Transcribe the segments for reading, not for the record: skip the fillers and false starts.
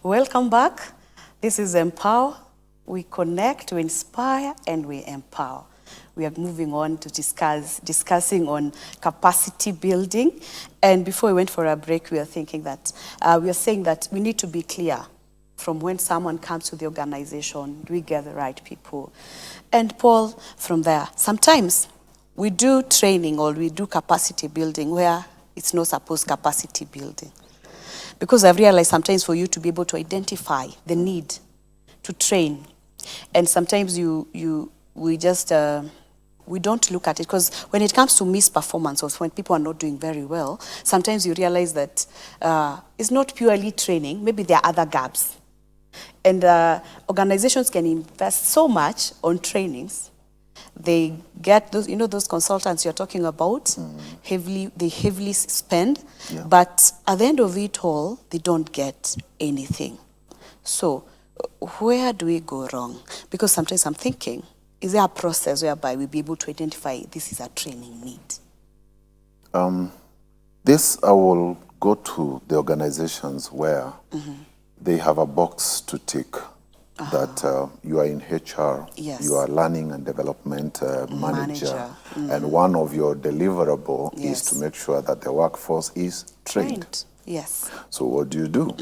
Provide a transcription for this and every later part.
Welcome back. This is Empower. We connect, we inspire, and we empower. We are moving on to discussing on capacity building. And before we went for a break, we are thinking that, we are saying that we need to be clear from when someone comes to the organization, do we get the right people? And Paul, from there, sometimes we do training or we do capacity building where it's not supposed capacity building. Because I've realized sometimes for you to be able to identify the need to train, and sometimes we don't look at it, because when it comes to misperformance or when people are not doing very well, sometimes you realize that it's not purely training, maybe there are other gaps. And organizations can invest so much on trainings. They get those, those consultants you're talking about, they heavily spend, but at the end of it all, they don't get anything. So where do we go wrong? Because sometimes I'm thinking, is there a process whereby we'll be able to identify this is a training need? This I will go to the organizations where they have a box to tick. That you are in HR, you are learning and development manager, and one of your deliverable is to make sure that the workforce is trained. Yes. So what do you do?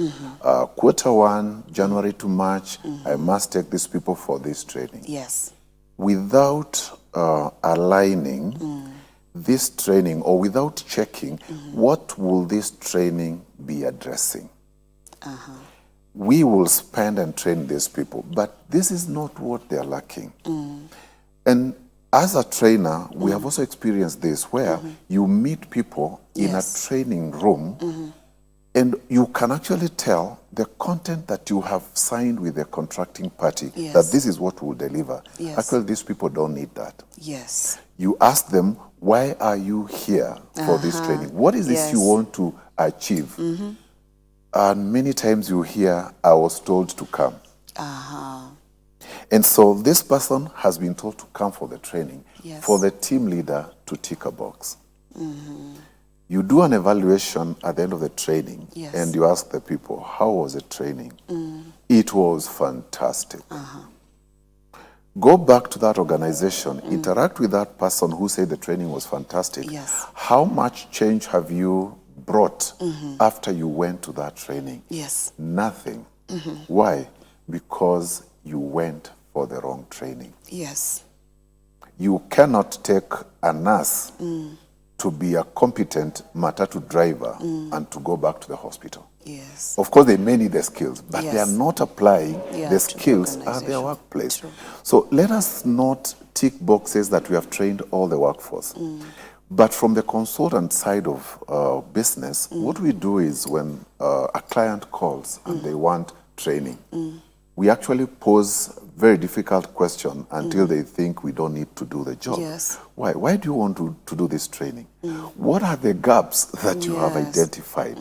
Quarter one, January to March, I must take these people for this training. Yes. Without aligning this training, or without checking, what will this training be addressing? We will spend and train these people, but this is not what they're lacking. And as a trainer, we have also experienced this, where you meet people in a training room, and you can actually tell the content that you have signed with the contracting party, that this is what will deliver. Actually, these people don't need that. Yes. You ask them, why are you here for this training? What is this you want to achieve? And many times you hear, I was told to come. And so this person has been told to come for the training, for the team leader to tick a box. You do an evaluation at the end of the training, and you ask the people, how was the training? It was fantastic. Go back to that organization, interact with that person who said the training was fantastic. How much change have you brought after you went to that training? Nothing. Why? Because you went for the wrong training. You cannot take a nurse to be a competent matatu driver and to go back to the hospital. Of course, they may need the skills, but they are not applying the skills at their workplace. So let us not tick boxes that we have trained all the workforce. But from the consultant side of business, what we do is when a client calls and they want training, we actually pose very difficult question until they think we don't need to do the job. Why? Why do you want to do this training? What are the gaps that you have identified?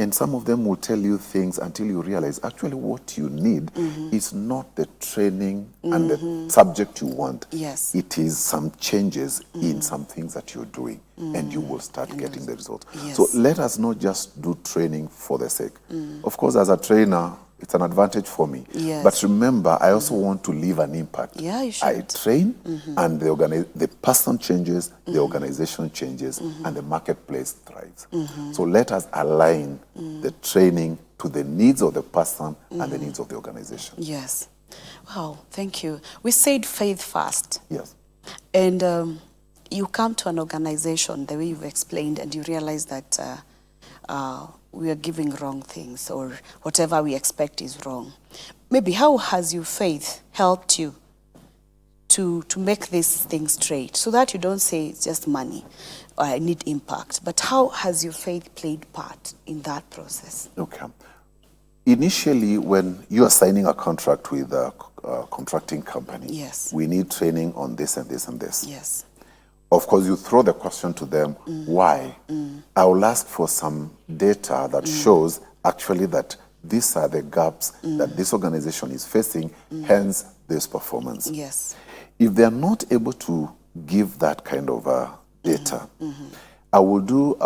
And some of them will tell you things until you realize actually what you need is not the training and the subject you want. It is some changes in some things that you're doing, and you will start getting the results. So let us not just do training for the sake. Of course, as a trainer, it's an advantage for me. But remember, I also want to leave an impact. I train, and the person changes, the organization changes, and the marketplace thrives. So let us align the training to the needs of the person and the needs of the organization. Wow, thank you. We said faith first. And you come to an organization, the way you've explained, and you realize that we are giving wrong things, or whatever we expect is wrong. Maybe how has your faith helped you to make this thing straight, so that you don't say it's just money or I need impact, but how has your faith played part in that process? Initially, when you are signing a contract with a contracting company, we need training on this and this and this. Of course, you throw the question to them, why? I will ask for some data that shows actually that these are the gaps that this organization is facing, hence this performance. If they are not able to give that kind of data, I will do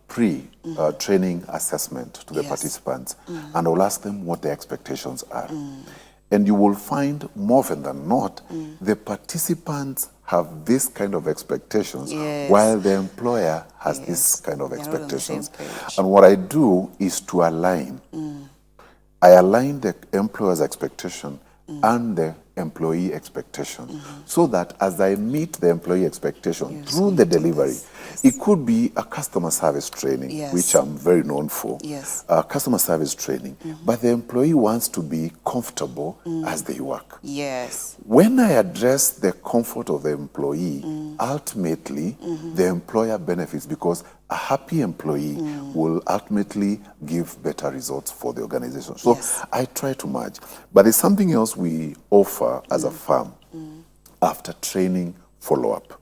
pre-training assessment to the participants, and I'll ask them what their expectations are. And you will find more often than not, the participants have this kind of expectations, while the employer has this kind of expectations. And what I do is to align. I align the employer's expectation and the employee expectation, so that as I meet the employee expectation through the delivery, it could be a customer service training, which I'm very known for, customer service training, but the employee wants to be comfortable as they work. When I address the comfort of the employee, ultimately the employer benefits, because a happy employee will ultimately give better results for the organization. So I try to merge. But there's something else we offer as a firm after training follow-up.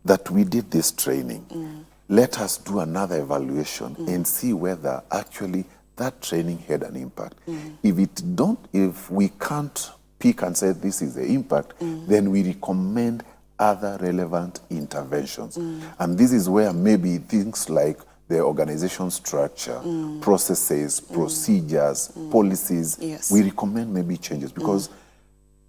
That we did this training. Let us do another evaluation and see whether actually that training had an impact. If we can't pick and say this is the impact, then we recommend other relevant interventions. And this is where maybe things like the organization structure, processes, procedures, policies, we recommend maybe changes, because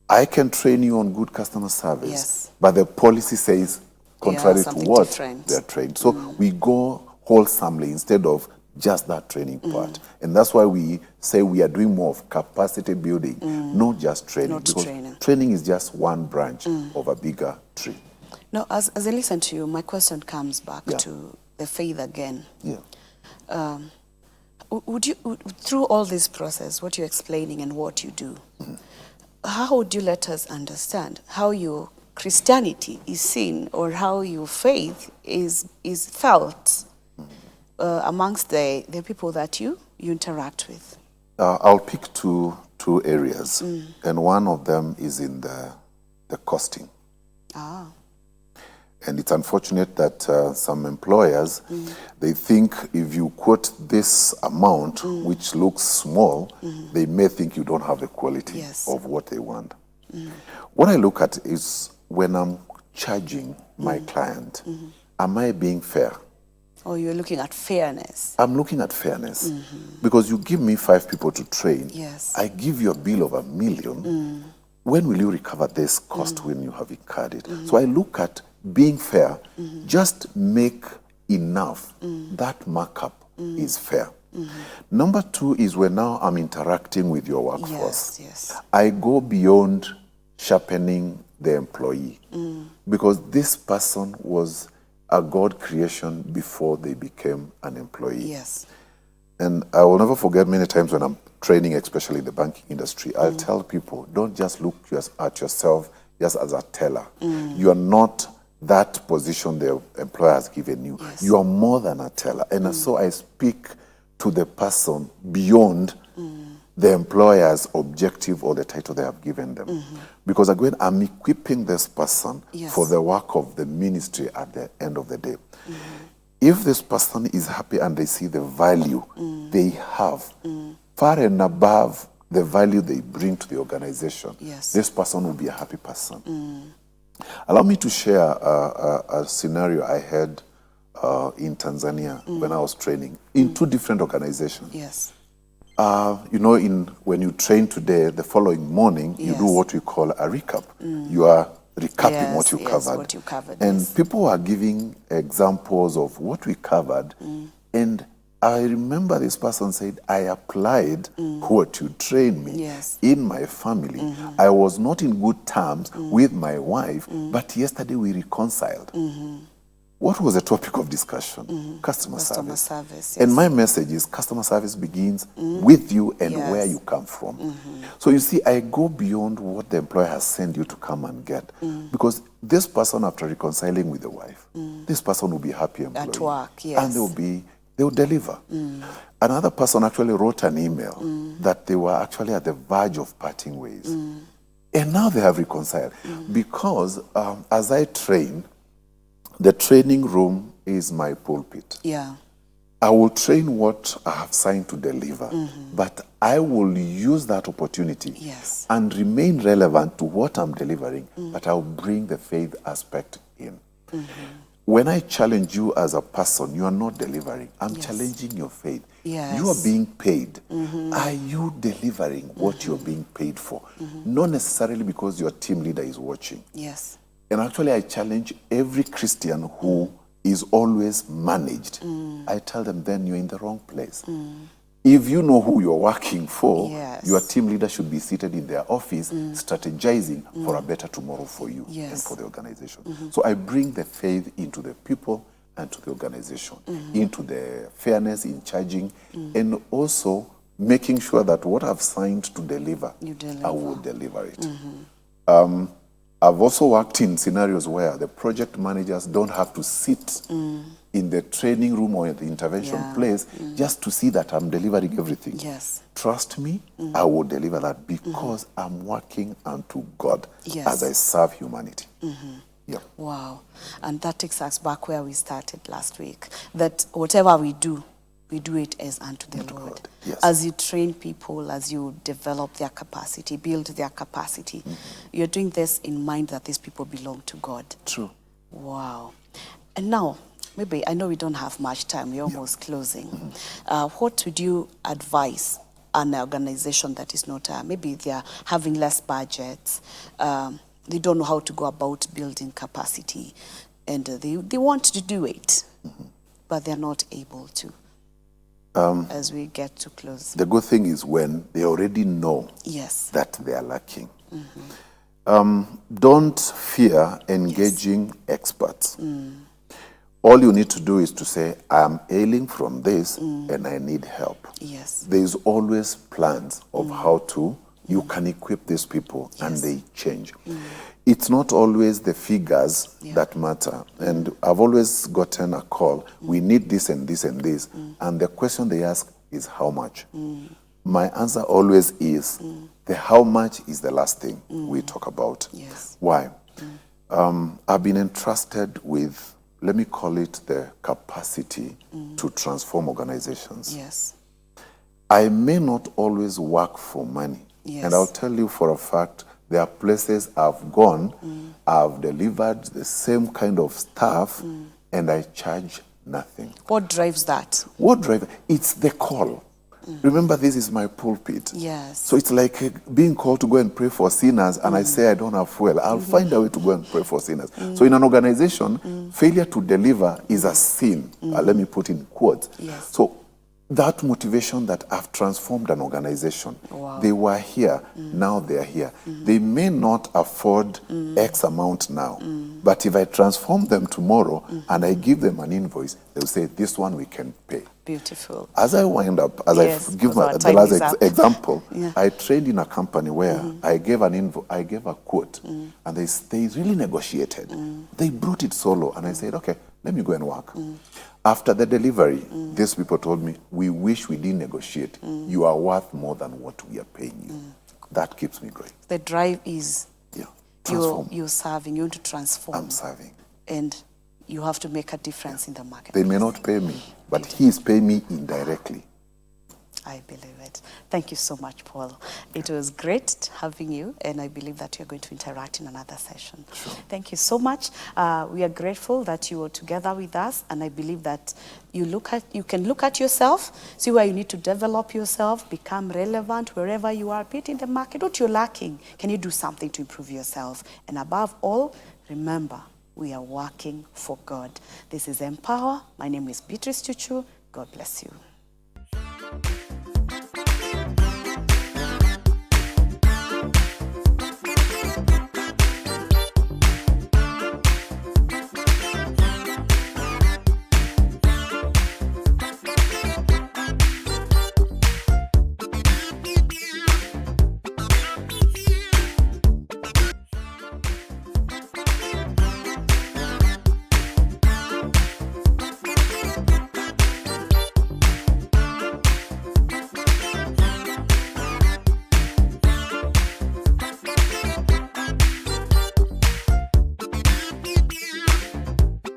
I can train you on good customer service, but the policy says contrary to what they're trained. So we go wholesomely instead of just that training part. And that's why we say we are doing more of capacity building, not just training. Because training is just one branch of a bigger tree. Now, as I listen to you, my question comes back to the faith again. Would you, through all this process, what you're explaining and what you do, how would you let us understand how your Christianity is seen, or how your faith is felt amongst the people that you interact with? I'll pick two areas, and one of them is in the costing. And it's unfortunate that some employers, they think if you quote this amount, which looks small, they may think you don't have the quality of what they want. What I look at is, when I'm charging my client, am I being fair? Or you're looking at fairness? I'm looking at fairness. Because you give me 5 people to train, I give you a bill of $1 million. When will you recover this cost when you have incurred it? So I look at being fair, just make enough. That markup is fair. Number 2 is when now I'm interacting with your workforce. I go beyond sharpening the employee, because this person was a God creation before they became an employee. And I will never forget many times when I'm training, especially in the banking industry, I'll tell people, don't just look at yourself just as a teller. You are not that position the employer has given you. You are more than a teller. And so I speak to the person beyond the employer's objective or the title they have given them. Because again, I'm equipping this person for the work of the ministry at the end of the day. If this person is happy and they see the value they have, far and above the value they bring to the organization, this person will be a happy person. Allow me to share a scenario I had in Tanzania when I was training in 2 different organizations. You know, when you train today, the following morning, you do what we call a recap. You are recapping what you covered. And people are giving examples of what we covered. And I remember this person said, I applied what you trained me in my family. I was not in good terms with my wife, but yesterday we reconciled. What was the topic of discussion? Customer service. And my message is customer service begins with you and where you come from. So you see, I go beyond what the employer has sent you to come and get. Because this person, after reconciling with the wife, this person will be a happy employee. At work, And they will deliver. Another person actually wrote an email that they were actually at the verge of parting ways. And now they have reconciled. Because as I train, the training room is my pulpit. I will train what I have signed to deliver, but I will use that opportunity and remain relevant to what I'm delivering, but I'll bring the faith aspect in. when I challenge you as a person, you are not delivering. I'm Yes. challenging your faith. Yes. You are being paid. Are you delivering what you're being paid for? Not necessarily because your team leader is watching. Yes. And actually, I challenge every Christian who is always managed. I tell them, then you're in the wrong place. If you know who you're working for, Yes. your team leader should be seated in their office, strategizing for a better tomorrow for you and Yes. for the organization. So I bring the faith into the people and to the organization, into the fairness in charging, and also making sure that what I've signed to deliver, You deliver. I will deliver it. I've also worked in scenarios where the project managers don't have to sit in the training room or the intervention place just to see that I'm delivering everything. Yes. Trust me, I will deliver that because I'm working unto God Yes. as I serve humanity. Yeah. Wow. And that takes us back where we started last week, that whatever we do it as unto the Lord. God. Yes. As you train people, as you develop their capacity, build their capacity, you're doing this in mind that these people belong to God. True. Wow. And now, maybe, I know we don't have much time, we're almost closing. What would you advise an organization that is not, maybe they're having less budgets, they don't know how to go about building capacity, and they want to do it, but they're not able to? As we get to close. The good thing is when they already know Yes. that they are lacking. Don't fear engaging experts. All you need to do is to say, I'm ailing from this and I need help. Yes. There's always plans of how to, you can equip these people and they change. It's not always the figures that matter. And I've always gotten a call, we need this and this and this. And the question they ask is how much? My answer always is, the how much is the last thing we talk about. Yes. Why? I've been entrusted with, let me call it the capacity to transform organizations. Yes. I may not always work for money. Yes. And I'll tell you for a fact, there are places I've gone, I've delivered the same kind of stuff, and I charge nothing. What drives that? What drives? It's the call. Remember, this is my pulpit. Yes. So it's like being called to go and pray for sinners, and I say I don't have fuel. I'll find a way to go and pray for sinners. So in an organization, failure to deliver is a sin. Let me put in quotes. Yes. So that motivation that I've transformed an organization. Wow. They were here, now they're here. They may not afford X amount now, but if I transform them tomorrow and I give them an invoice, they'll say, this one we can pay. Beautiful. As I wind up, as Yes, I give our the time last is up. example, Yeah. I trained in a company where I gave I gave a quote, and they really negotiated. They brought it solo, and I said, okay, let me go and work. After the delivery, these people told me, we wish we didn't negotiate. You are worth more than what we are paying you. That keeps me going. The drive is Transform. you're serving, you want to transform. I'm serving. And you have to make a difference in the market. They may not pay me, but he is paying me indirectly. I believe it. Thank you so much, Paul. It was great having you, and I believe that you're going to interact in another session. Sure. Thank you so much. We are grateful that you were together with us, and I believe that you can look at yourself, see where you need to develop yourself, become relevant wherever you are, be it in the market, what you're lacking. Can you do something to improve yourself? And above all, remember, we are working for God. This is Empower. My name is Beatrice Chuchu. God bless you.